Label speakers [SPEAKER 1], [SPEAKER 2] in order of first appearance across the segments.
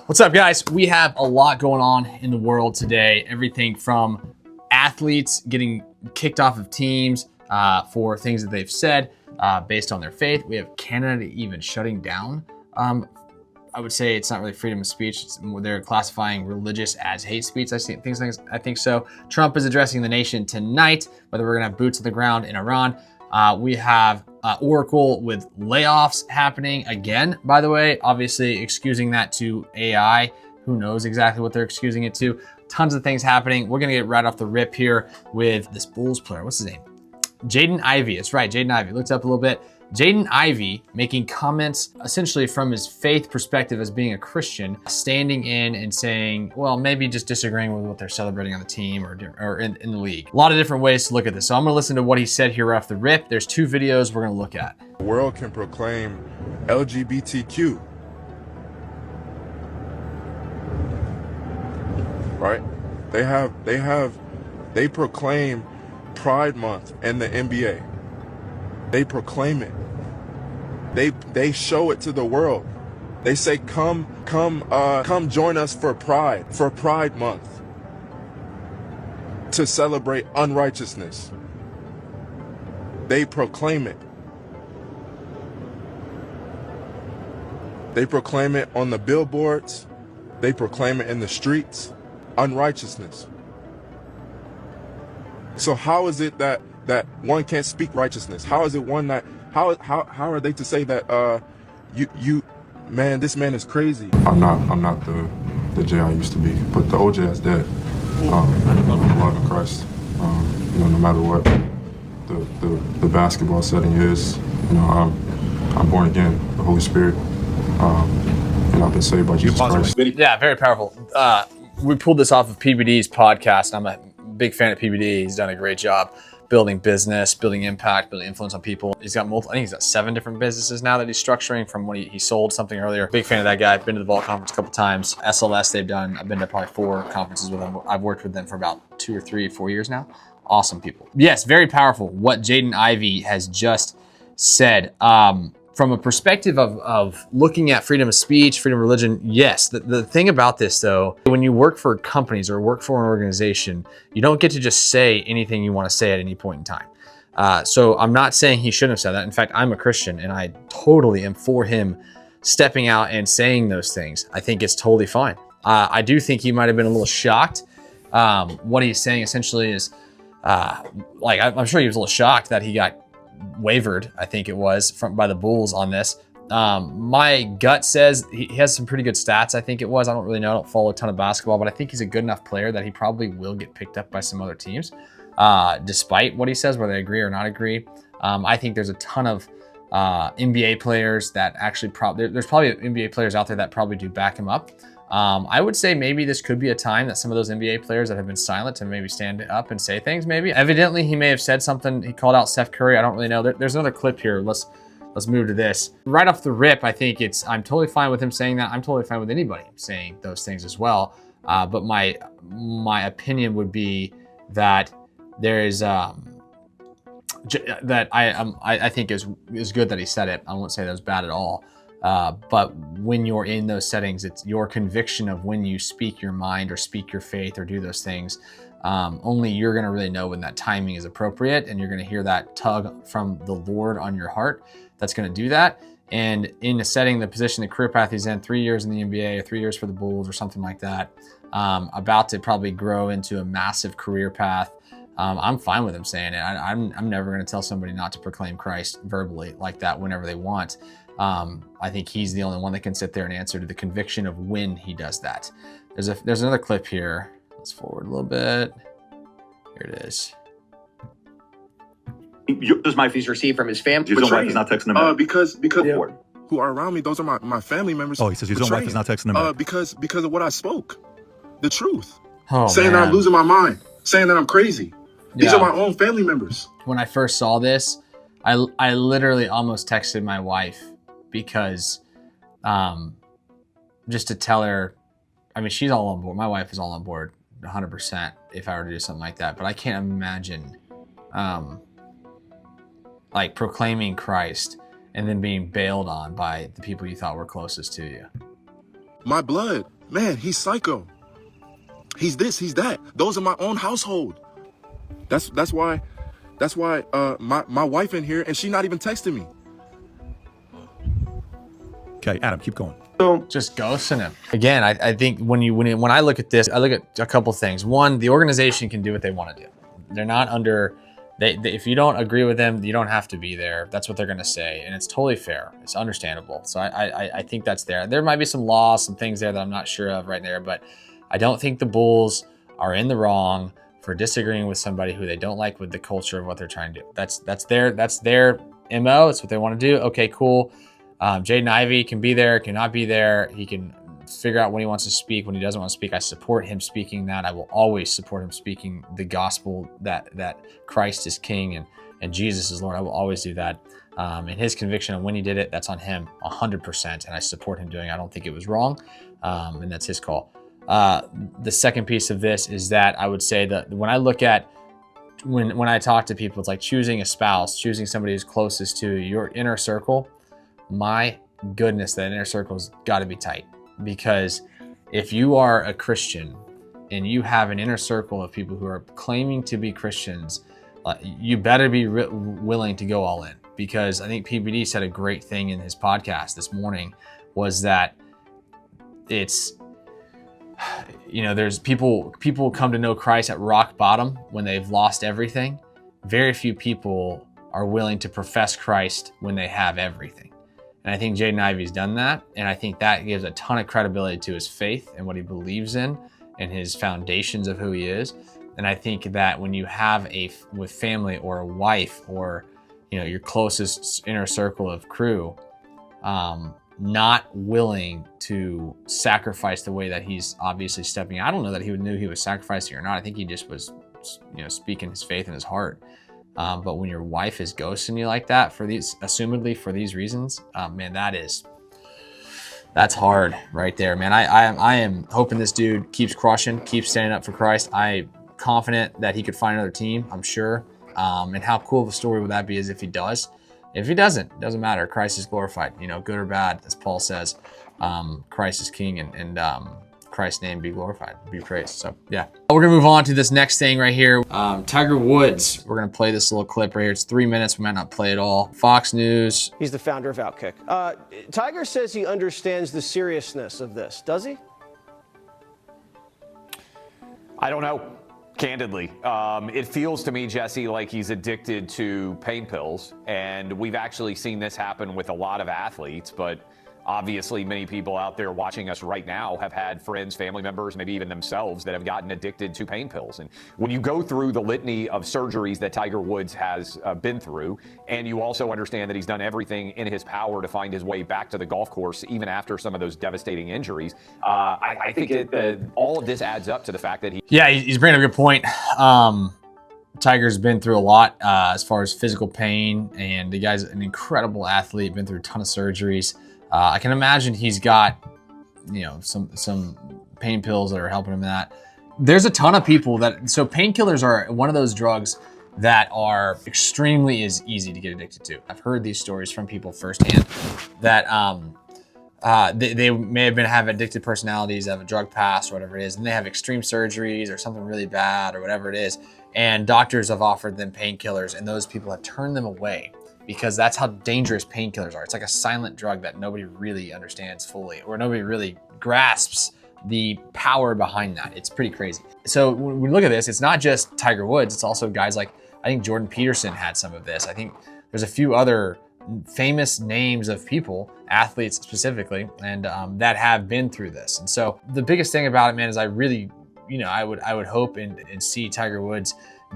[SPEAKER 1] What's up, guys? We have a lot going on in the world today. Everything from athletes getting kicked off of teams for things that they've said based on their faith. We have Canada even shutting down. I would say it's not really freedom of speech. They're classifying religious as hate speech. I think so. Trump is addressing the nation tonight, whether we're gonna have boots on the ground in Iran. We have Oracle with layoffs happening again, by the way, obviously excusing that to AI. Who knows exactly what they're excusing it to. Tons of things happening. We're gonna get right off the rip here with this Bulls player. What's his name? Jaden Ivey. That's right, Jaden Ivey. Looked up a little bit. Jaden Ivey making comments essentially from his faith perspective as being a Christian, standing in and saying, well, maybe just disagreeing with what they're celebrating on the team or in the league. A lot of different ways to look at this. So I'm gonna listen to what he said here off the rip. There's two videos we're gonna look at.
[SPEAKER 2] The world can proclaim LGBTQ, right? They proclaim Pride Month in the NBA. They proclaim it. They show it to the world. They say, come join us for Pride Month, to celebrate unrighteousness. They proclaim it. They proclaim it on the billboards. They proclaim it in the streets. Unrighteousness. So how is it that one can't speak righteousness? How is it one that how are they to say that this man is crazy?
[SPEAKER 3] I'm not the Jay I used to be, but the OJ is dead. I'm loving Christ. No matter what the basketball setting is, I'm born again, the Holy Spirit, and I've been saved by Jesus Christ.
[SPEAKER 1] Yeah, very powerful. We pulled this off of PBD's podcast. I'm a big fan of PBD. He's done a great job building business, building impact, building influence on people. He's got multiple, I think he's got 7 different businesses now that he's structuring from when he sold something earlier. Big fan of that guy. I've been to the Vault Conference a couple times. SLS they've done. I've been to probably 4 conferences with them. I've worked with them for about 2 or 3 or 4 years now. Awesome people. Yes, very powerful what Jaden Ivey has just said. From a perspective of looking at freedom of speech, freedom of religion, yes. The thing about this though, when you work for companies or work for an organization, you don't get to just say anything you want to say at any point in time. So I'm not saying he shouldn't have said that. In fact, I'm a Christian and I totally am for him stepping out and saying those things. I think it's totally fine. I do think he might have been a little shocked. What he's saying essentially is, I'm sure he was a little shocked that he got wavered, I think it was, by the Bulls on this. My gut says he has some pretty good stats, I think it was. I don't really know. I don't follow a ton of basketball, but I think he's a good enough player that he probably will get picked up by some other teams, despite what he says, whether they agree or not agree. I think there's a ton of NBA players that actually there's probably NBA players out there that probably do back him up. I would say maybe this could be a time that some of those NBA players that have been silent to maybe stand up and say things maybe. Evidently, he may have said something. He called out Steph Curry. I don't really know. There's another clip here. Let's move to this. Right off the rip, I think I'm totally fine with him saying that. I'm totally fine with anybody saying those things as well. But my opinion would be that there is that I think is good that he said it. I won't say that was bad at all. But when you're in those settings, it's your conviction of when you speak your mind or speak your faith or do those things. Only you're going to really know when that timing is appropriate, and you're going to hear that tug from the Lord on your heart that's going to do that. And in the setting, the position, the career path he's in, 3 years in the NBA or 3 years for the Bulls or something like that, about to probably grow into a massive career path. I'm fine with him saying it. I'm never going to tell somebody not to proclaim Christ verbally like that whenever they want. I think he's the only one that can sit there and answer to the conviction of when he does that. There's another clip here. Let's forward a little bit. Here it is.
[SPEAKER 4] Does my fees received from his family?
[SPEAKER 5] His own wife is not texting him back.
[SPEAKER 2] Because who are around me, those are my family members.
[SPEAKER 5] Oh, he says his own wife is not texting him back.
[SPEAKER 2] Because of what I spoke, the truth.
[SPEAKER 1] Saying
[SPEAKER 2] that I'm losing my mind, saying that I'm crazy. These are my own family members.
[SPEAKER 1] When I first saw this, I literally almost texted my wife because just to tell her, I mean, she's all on board. My wife is all on board 100% if I were to do something like that. But I can't imagine like proclaiming Christ and then being bailed on by the people you thought were closest to you.
[SPEAKER 2] My blood man, he's psycho. He's this, he's that. Those are my own household. That's why my wife in here and she not even texting me.
[SPEAKER 5] Okay, Adam, keep going.
[SPEAKER 1] Just ghosting him. Again, I think when I look at this, I look at a couple things. One, the organization can do what they want to do. They're not under, if you don't agree with them, you don't have to be there. That's what they're going to say. And it's totally fair. It's understandable. So I think that's there. There might be some laws, some things there that I'm not sure of right there, but I don't think the Bulls are in the wrong for disagreeing with somebody who they don't like with the culture of what they're trying to do. That's their MO. It's what they want to do. Okay, cool. Jaden Ivey can be there, cannot be there. He can figure out when he wants to speak, when he doesn't want to speak. I support him speaking that. I will always support him speaking the gospel that Christ is King and Jesus is Lord. I will always do that. And his conviction on when he did it, that's on him 100%. And I support him doing it. I don't think it was wrong. And that's his call. The second piece of this is that I would say that when I look at, when I talk to people, it's like choosing a spouse, choosing somebody who's closest to your inner circle. My goodness, that inner circle's got to be tight, because if you are a Christian and you have an inner circle of people who are claiming to be Christians, you better be willing to go all in, because I think PBD said a great thing in his podcast this morning was that it's, there's people come to know Christ at rock bottom when they've lost everything. Very few people are willing to profess Christ when they have everything. And I think Jaden Ivey's done that. And I think that gives a ton of credibility to his faith and what he believes in and his foundations of who he is. And I think that when you have with family or a wife or, your closest inner circle of crew, not willing to sacrifice the way that he's obviously stepping out. I don't know that he knew he was sacrificing or not. I think he just was, speaking his faith in his heart. But when your wife is ghosting you like that assumedly for these reasons, man, that's hard right there, man. I am hoping this dude keeps crushing, keeps standing up for Christ. I'm confident that he could find another team, I'm sure. And how cool of a story would that be as if he does? If he doesn't, it doesn't matter. Christ is glorified, good or bad, as Paul says. Christ is King, and Christ's name be glorified, be praised. So yeah, we're gonna move on to this next thing right here. Tiger Woods, we're gonna play this little clip right here. It's 3 minutes, we might not play it all. Fox News.
[SPEAKER 6] He's the founder of Outkick. Tiger says he understands the seriousness of this. Does he?
[SPEAKER 7] I don't know, candidly. It feels to me, Jesse, like he's addicted to pain pills, and we've actually seen this happen with a lot of athletes, but obviously, many people out there watching us right now have had friends, family members, maybe even themselves that have gotten addicted to pain pills. And when you go through the litany of surgeries that Tiger Woods has been through, and you also understand that he's done everything in his power to find his way back to the golf course, even after some of those devastating injuries, I think all of this adds up to the fact that
[SPEAKER 1] he's bringing up a good point. Tiger's been through a lot as far as physical pain, and the guy's an incredible athlete, been through a ton of surgeries. I can imagine he's got, some pain pills that are helping him in that. There's a ton of people so painkillers are one of those drugs that are extremely easy to get addicted to. I've heard these stories from people firsthand that they may have addicted personalities, have a drug past or whatever it is, and they have extreme surgeries or something really bad or whatever it is. And doctors have offered them painkillers, and those people have turned them away, because that's how dangerous painkillers are. It's like a silent drug that nobody really understands fully, or nobody really grasps the power behind that. It's pretty crazy. So when we look at this, it's not just Tiger Woods, it's also guys like, I think Jordan Peterson had some of this. I think there's a few other famous names of people, athletes specifically, and that have been through this. And so the biggest thing about it, man, is I really, I would hope and see Tiger Woods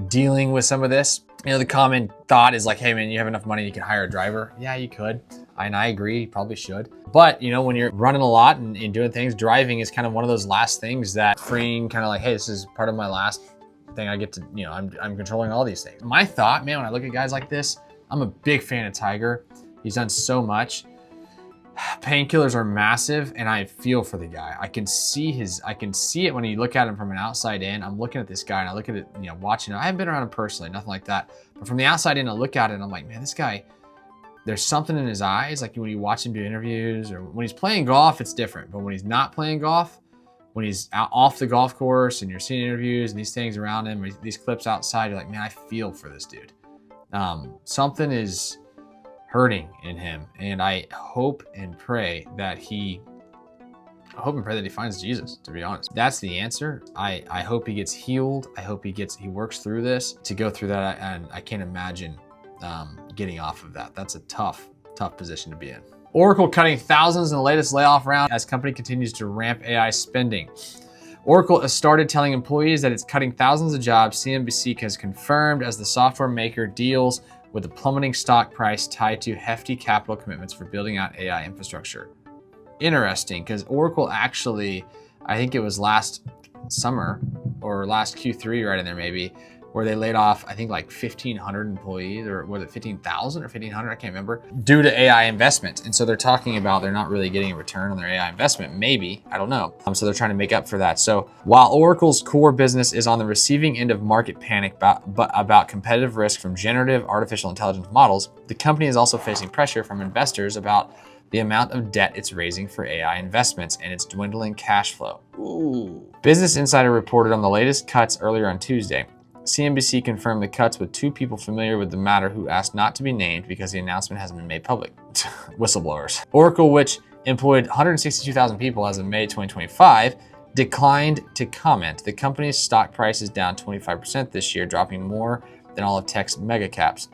[SPEAKER 1] dealing with some of this. The common thought is like, hey man, you have enough money, you can hire a driver. Yeah, you could. And I agree, you probably should. But when you're running a lot and doing things, driving is kind of one of those last things that freeing, kind of like, hey, this is part of my last thing I get to, I'm controlling all these things. My thought, man, when I look at guys like this, I'm a big fan of Tiger. He's done so much. Painkillers are massive, and I feel for the guy. I can see it when you look at him from an outside in. I'm looking at this guy and I look at it, watching it. I haven't been around him personally, nothing like that. But from the outside in, I look at it and I'm like, man, this guy, there's something in his eyes. Like when you watch him do interviews or when he's playing golf, it's different. But when he's not playing golf, when he's out off the golf course and you're seeing interviews and these things around him, these clips outside, you're like, man, I feel for this dude. Something is hurting in him. And I hope and pray that he finds Jesus, to be honest. That's the answer. I hope he gets healed. I hope he works through this. To go through that, and I can't imagine getting off of that. That's a tough position to be in. Oracle cutting thousands in the latest layoff round as company continues to ramp AI spending. Oracle has started telling employees that it's cutting thousands of jobs, CNBC has confirmed, as the software maker deals with the plummeting stock price tied to hefty capital commitments for building out AI infrastructure. Interesting, because Oracle actually, I think it was last summer or last Q3 right in there maybe, where they laid off, I think like 1,500 employees, or was it 15,000 or 1,500? I can't remember, due to AI investment. And so they're talking about they're not really getting a return on their AI investment, maybe, I don't know. So they're trying to make up for that. So while Oracle's core business is on the receiving end of market panic about competitive risk from generative artificial intelligence models, the company is also facing pressure from investors about the amount of debt it's raising for AI investments and its dwindling cash flow. Ooh. Business Insider reported on the latest cuts earlier on Tuesday. CNBC confirmed the cuts with two people familiar with the matter who asked not to be named because the announcement hasn't been made public. Whistleblowers. Oracle, which employed 162,000 people as of May 2025, declined to comment. The company's stock price is down 25% this year, dropping more than all of tech's mega caps.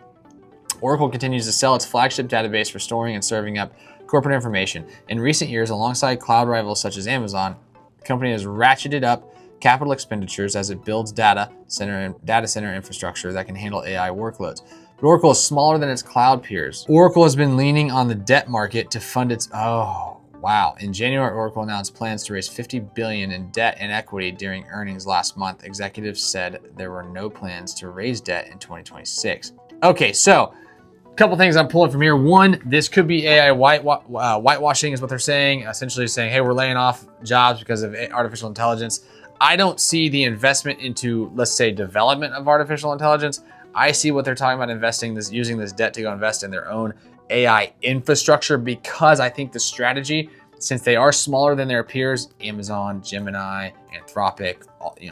[SPEAKER 1] Oracle continues to sell its flagship database for storing and serving up corporate information. In recent years, alongside cloud rivals such as Amazon, the company has ratcheted up capital expenditures as it builds data center infrastructure that can handle AI workloads. But Oracle is smaller than its cloud peers. Oracle has been leaning on the debt market to fund its, In January, Oracle announced plans to raise $50 billion in debt and equity during earnings last month. Executives said there were no plans to raise debt in 2026. Okay, so a couple things I'm pulling from here. One, this could be AI whitewashing is what they're saying, essentially saying, hey, we're laying off jobs because of artificial intelligence. I don't see the investment into, let's say, development of artificial intelligence. I see what they're talking about using this debt to go invest in their own AI infrastructure, because I think the strategy, since they are smaller than their peers, Amazon, Gemini, Anthropic,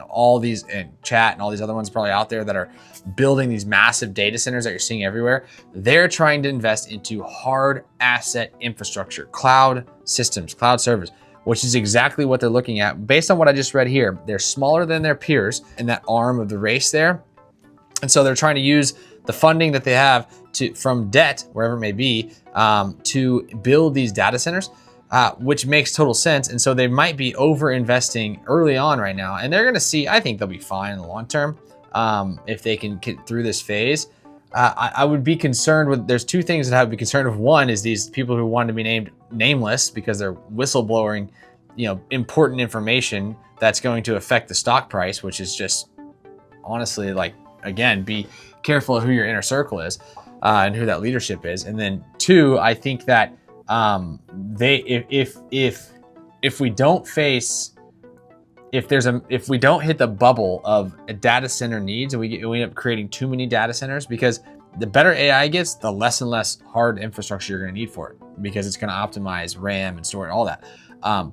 [SPEAKER 1] all these, and Chat and all these other ones probably out there that are building these massive data centers that you're seeing everywhere, they're trying to invest into hard asset infrastructure, cloud systems, cloud servers, which is exactly what they're looking at. Based on what I just read here, they're smaller than their peers in that arm of the race there. And so they're trying to use the funding that they have from debt, wherever it may be, to build these data centers, which makes total sense. And so they might be over investing early on right now. And they're gonna see, I think they'll be fine in the long term if they can get through this phase. I would be concerned with, there's two things that I would be concerned with. One is these people who want to be named nameless because they're whistleblowing, important information that's going to affect the stock price, which is just honestly, like, again, be careful of who your inner circle is and who that leadership is. And then two, I think that if we don't hit the bubble of a data center needs, and we end up creating too many data centers, because the better AI gets, the less and less hard infrastructure you're going to need for it, because it's going to optimize RAM and storage, all that.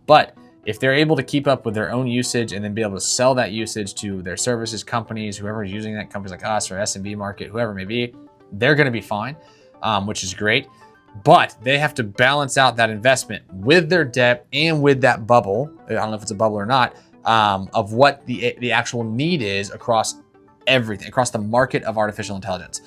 [SPEAKER 1] But if they're able to keep up with their own usage and then be able to sell that usage to their services companies, whoever is using that, companies like us or SMB market, whoever it may be, they're going to be fine, which is great. But they have to balance out that investment with their debt and with that bubble. I don't know if it's a bubble or not, of what the actual need is across everything, across the market of artificial intelligence.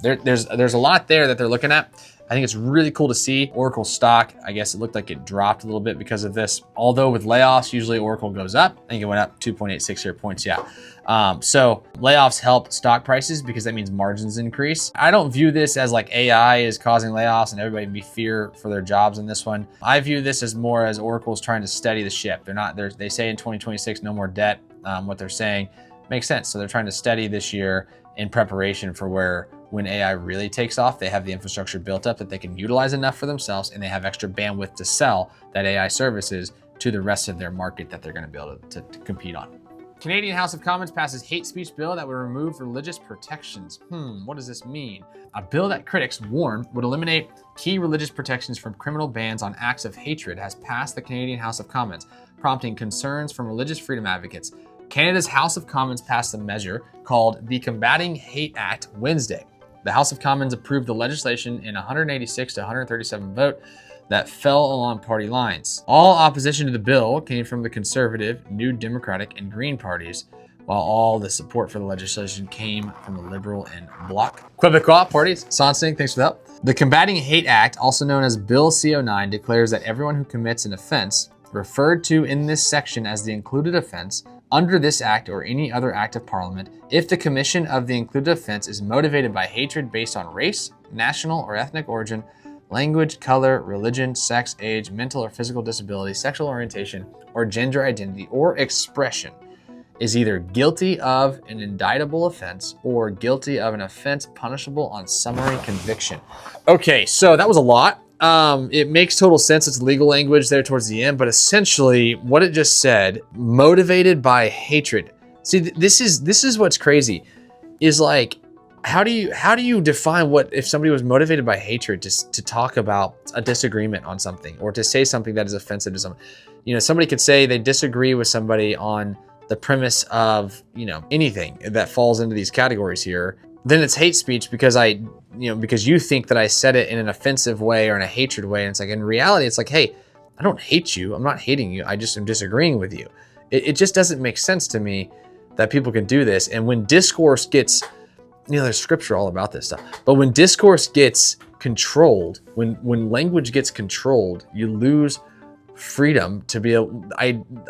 [SPEAKER 1] There's a lot there that they're looking at. I think it's really cool to see. Oracle stock, I guess it looked like it dropped a little bit because of this. Although with layoffs, usually Oracle goes up. I think it went up 2.86 here points, yeah. So layoffs help stock prices because that means margins increase. I don't view this as like AI is causing layoffs and everybody be fear for their jobs in this one. I view this as more as Oracle's trying to steady the ship. They say in 2026, no more debt. What they're saying makes sense. So they're trying to steady this year in preparation for when AI really takes off, they have the infrastructure built up that they can utilize enough for themselves, and they have extra bandwidth to sell that AI services to the rest of their market that they're going to be able to compete on. Canadian House of Commons passes hate speech bill that would remove religious protections. What does this mean? A bill that critics warn would eliminate key religious protections from criminal bans on acts of hatred has passed the Canadian House of Commons. prompting concerns from religious freedom advocates. Canada's House of Commons passed a measure called the Combating Hate Act Wednesday. The House of Commons approved the legislation in 186 to 137 vote that fell along party lines. All opposition to the bill came from the Conservative, New Democratic, and Green parties, while all the support for the legislation came from the Liberal and Bloc Québécois parties. Sonsing, thanks for that. The Combating Hate Act, also known as Bill C-09, declares that everyone who commits an offense referred to in this section as the included offense under this act or any other act of parliament, if the commission of the included offense is motivated by hatred based on race, national or ethnic origin, language, color, religion, sex, age, mental or physical disability, sexual orientation, or gender identity or expression, is either guilty of an indictable offense or guilty of an offense punishable on summary conviction. Okay, so that was a lot. It makes total sense. It's legal language there towards the end, but essentially what it just said, motivated by hatred. See, this is what's crazy, is like, how do you define what if somebody was motivated by hatred to talk about a disagreement on something or to say something that is offensive to someone? You know, somebody could say they disagree with somebody on the premise of, you know, anything that falls into these categories here. Then it's hate speech because because you think that I said it in an offensive way or in a hatred way. And it's like, in reality, it's like, hey, I don't hate you. I'm not hating you. I just am disagreeing with you. It just doesn't make sense to me that people can do this. And when discourse gets, there's scripture all about this stuff, but when discourse gets controlled, when language gets controlled, you lose freedom to be able,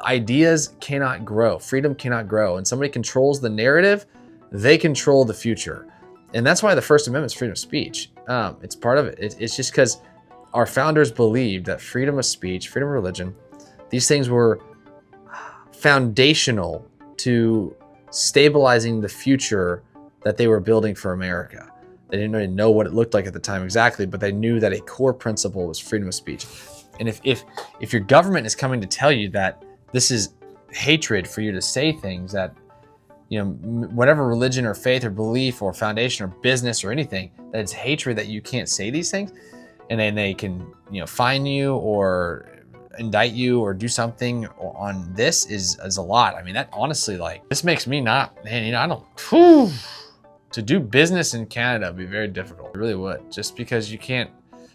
[SPEAKER 1] ideas cannot grow. Freedom cannot grow. And somebody controls the narrative, they control the future. And that's why the First Amendment is freedom of speech. It's part of it. It's just because our founders believed that freedom of speech, freedom of religion, these things were foundational to stabilizing the future that they were building for America. They didn't really know what it looked like at the time exactly, but they knew that a core principle was freedom of speech. And if your government is coming to tell you that this is hatred for you to say things that, whatever religion or faith or belief or foundation or business or anything, that it's hatred that you can't say these things, and then they can, fine you or indict you or do something on this is a lot. I mean, that honestly, like, this makes me not, I don't, to do business in Canada would be very difficult. It really would, just because you can't,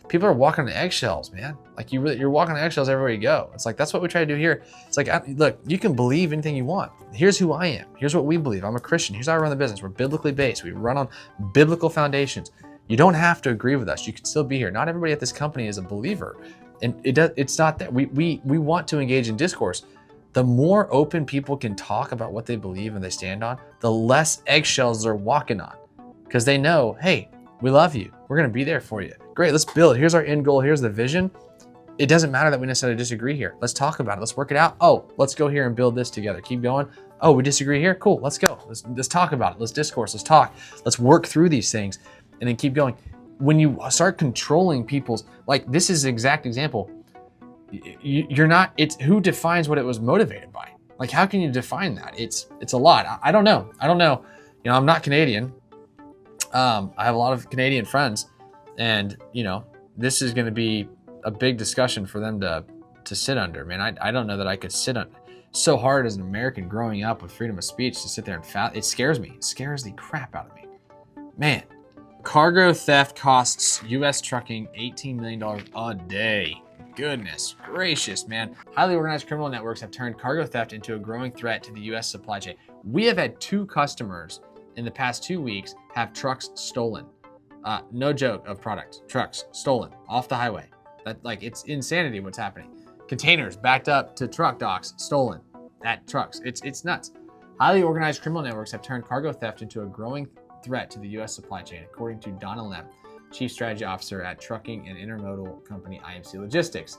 [SPEAKER 1] people are walking on eggshells, man. Like you're walking on eggshells everywhere you go. It's like, that's what we try to do here. It's like, look, you can believe anything you want. Here's who I am. Here's what we believe. I'm a Christian. Here's how I run the business. We're biblically based. We run on biblical foundations. You don't have to agree with us. You can still be here. Not everybody at this company is a believer. And it's not that we want to engage in discourse. The more open people can talk about what they believe and they stand on, the less eggshells they're walking on, because they know, hey, we love you. We're going to be there for you. Great. Let's build. Here's our end goal. Here's the vision. It doesn't matter that we necessarily disagree here. Let's talk about it. Let's work it out. Oh, let's go here and build this together. Keep going. Oh, we disagree here. Cool. Let's go. Let's talk about it. Let's discourse. Let's talk. Let's work through these things and then keep going. When you start controlling people's, like, this is an exact example. You're not, it's who defines what it was motivated by. Like, how can you define that? It's a lot. I don't know. I'm not Canadian. I have a lot of Canadian friends, and this is going to be a big discussion for them to sit under. Man, I don't know that I could sit on so hard as an American growing up with freedom of speech to sit there and it scares me. It scares the crap out of me, man. Cargo theft costs U.S. trucking $18 million a day. Goodness gracious, man. Highly organized criminal networks have turned cargo theft into a growing threat to the U.S. supply chain. We have had 2 customers in the past 2 weeks have trucks stolen. No joke of product. Trucks stolen off the highway. It's insanity what's happening. Containers backed up to truck docks stolen at trucks. It's nuts. Highly organized criminal networks have turned cargo theft into a growing threat to the U.S. supply chain, according to Donna Lem, Chief Strategy Officer at trucking and intermodal company IMC Logistics.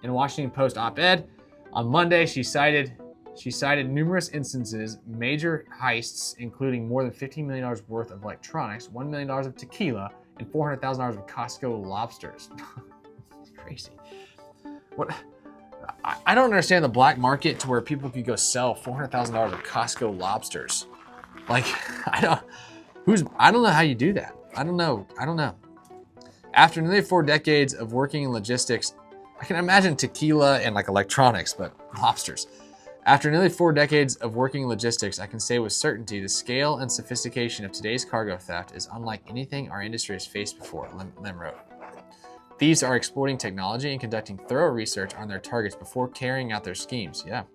[SPEAKER 1] In a Washington Post op-ed on Monday, she cited numerous instances, major heists, including more than $15 million worth of electronics, $1 million of tequila, and $400,000 of Costco lobsters. It's crazy. What? I don't understand the black market to where people could go sell $400,000 of Costco lobsters. I don't know how you do that. I don't know. After nearly 4 decades of working in logistics, I can imagine tequila and like electronics, but lobsters. After nearly 4 decades of working in logistics, I can say with certainty the scale and sophistication of today's cargo theft is unlike anything our industry has faced before, Lim wrote. Thieves are exploiting technology and conducting thorough research on their targets before carrying out their schemes. Yeah.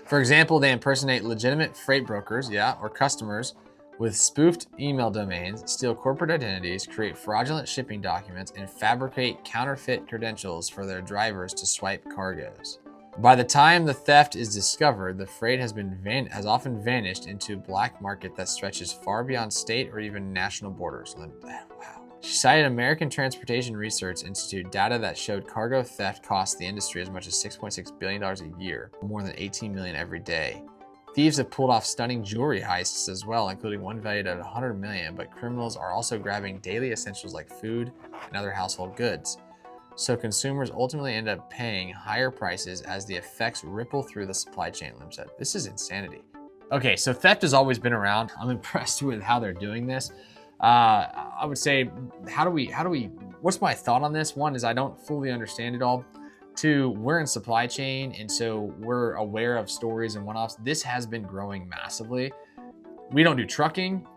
[SPEAKER 1] For example, they impersonate legitimate freight brokers, or customers with spoofed email domains, steal corporate identities, create fraudulent shipping documents, and fabricate counterfeit credentials for their drivers to swipe cargoes. By the time the theft is discovered, the freight has often vanished into a black market that stretches far beyond state or even national borders. Wow. She cited American Transportation Research Institute data that showed cargo theft costs the industry as much as $6.6 billion a year, more than $18 million every day. Thieves have pulled off stunning jewelry heists as well, including one valued at $100 million, but criminals are also grabbing daily essentials like food and other household goods. So consumers ultimately end up paying higher prices as the effects ripple through the supply chain, Lim said. This is insanity. Okay, so theft has always been around. I'm impressed with how they're doing this. I would say, what's my thought on this? One is I don't fully understand it all. Two, we're in supply chain, and so we're aware of stories and one-offs. This has been growing massively. We don't do trucking.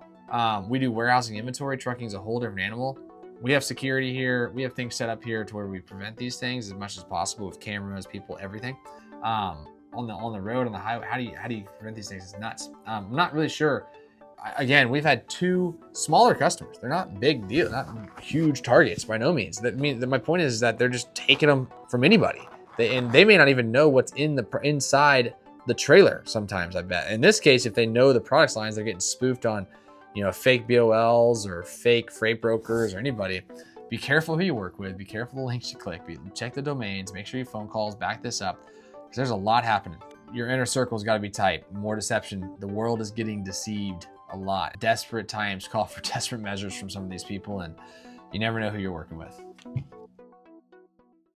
[SPEAKER 1] We do warehousing inventory. Trucking is a whole different animal. We have security here. We have things set up here to where we prevent these things as much as possible with cameras, people, everything. On the road, on the highway, how do you prevent these things? It's nuts. I'm not really sure. Again, we've had 2 smaller customers. They're not big deal, not huge targets by no means. My point is that they're just taking them from anybody. They may not even know what's inside the trailer sometimes, I bet. In this case, if they know the product lines, they're getting spoofed on, fake BOLs or fake freight brokers or anybody. Be careful who you work with. Be careful the links you click. Check the domains. Make sure your phone calls back this up, because there's a lot happening. Your inner circle's got to be tight. More deception. The world is getting deceived a lot. Desperate times call for desperate measures from some of these people, and you never know who you're working with.